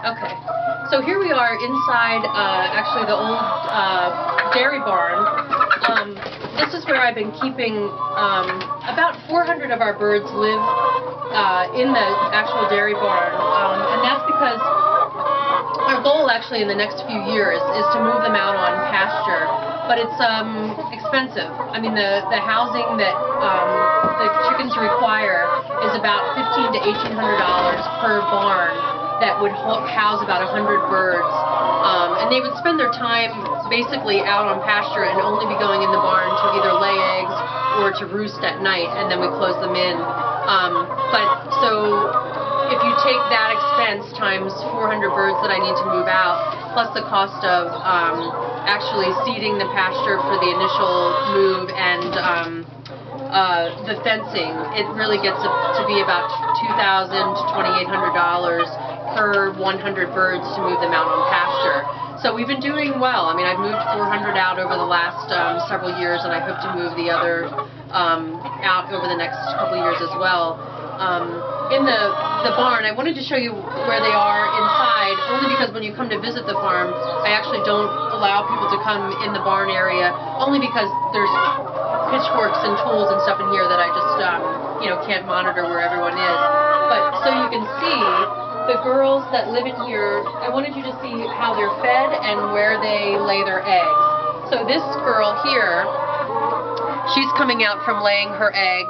Okay, so here we are inside, actually the old dairy barn. This is where I've been keeping, about 400 of our birds live in the actual dairy barn, and that's because our goal actually in the next few years is to move them out on pasture, but it's expensive. I mean, the housing that the chickens require is about $1,500 to $1,800 per barn that would house about 100 birds, and they would spend their time basically out on pasture and only be going in the barn to either lay eggs or to roost at night, and then we close them in. So if you take that expense times 400 birds that I need to move out, plus the cost of actually seeding the pasture for the initial move and the fencing, it really gets to be about $2,000 to $2,800 per 100 birds to move them out on pasture. So we've been doing well. I mean, I've moved 400 out over the last several years, and I hope to move the other out over the next couple years as well. In the barn, I wanted to show you where they are inside, only because when you come to visit the farm, I actually don't allow people to come in the barn area, only because there's pitchforks and tools and stuff in here that I just can't monitor where everyone is. But so you can see the girls that live in here, I wanted you to see how they're fed and where they lay their eggs. So this girl here, she's coming out from laying her egg.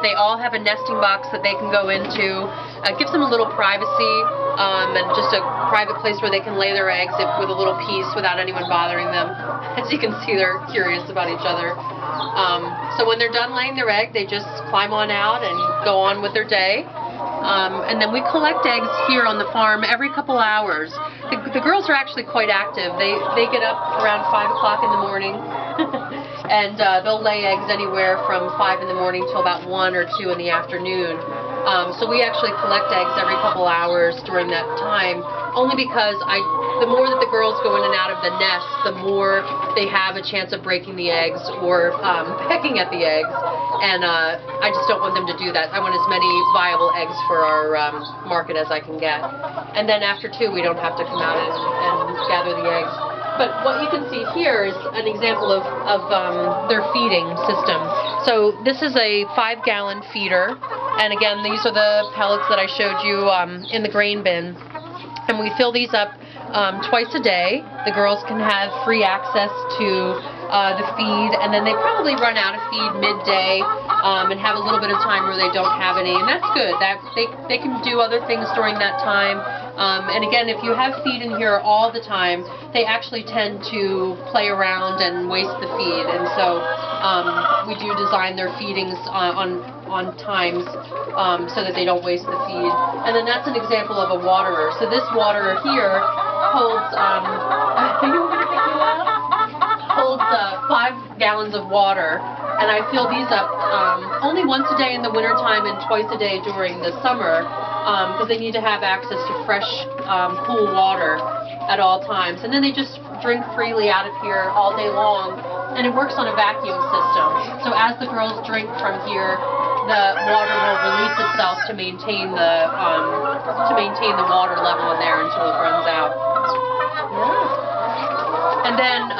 They all have a nesting box that they can go into. Gives them a little privacy and just a private place where they can lay their eggs with a little peace without anyone bothering them. As you can see, they're curious about each other. So when they're done laying their egg, they just climb on out and go on with their day. And then we collect eggs here on the farm every couple hours. The girls are actually quite active. They get up around 5 o'clock in the morning and they'll lay eggs anywhere from 5 in the morning till about 1 or 2 in the afternoon. So we actually collect eggs every couple hours during that time, only because the more that the girls go in and out of the nest, the more they have a chance of breaking the eggs or pecking at the eggs, and I just don't want them to do that. I want as many viable eggs for our market as I can get. And then after 2, we don't have to come out and gather the eggs. But what you can see here is an example of their feeding system. So this is a 5-gallon feeder, and again, these are the pellets that I showed you in the grain bin. And we fill these up twice a day. The girls can have free access to the feed, and then they probably run out of feed midday and have a little bit of time where they don't have any, and that's good. That they can do other things during that time. And again, if you have feed in here all the time, they actually tend to play around and waste the feed, and so we do design their feedings on times so that they don't waste the feed. And then that's an example of a waterer. So this waterer here holds, holds 5 gallons of water, and I fill these up only once a day in the wintertime and twice a day during the summer, because they need to have access to fresh, cool water at all times. And then they just drink freely out of here all day long, and it works on a vacuum system. So as the girls drink from here, the water will release itself to maintain the water level in there until it runs out. Yeah. And then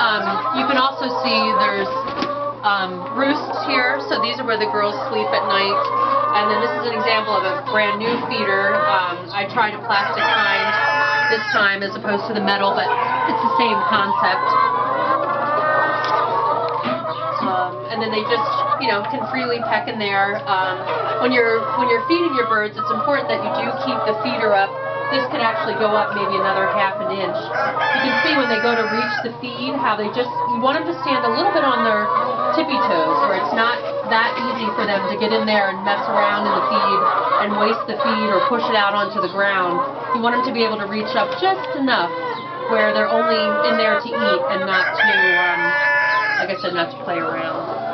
you can also see there's roosts here. So these are where the girls sleep at night. And then this is an example of a brand new feeder. I tried a plastic kind this time as opposed to the metal, but it's the same concept. And then they just, can freely peck in there. When you're feeding your birds, it's important that you do keep the feeder up. This can actually go up maybe another ½ an inch. You can see when they go to reach the feed, how you want them to stand a little bit on their tippy toes, where it's not that easy for them to get in there and mess around in the feed and waste the feed or push it out onto the ground. You want them to be able to reach up just enough where they're only in there to eat and not to, like I said, not to play around.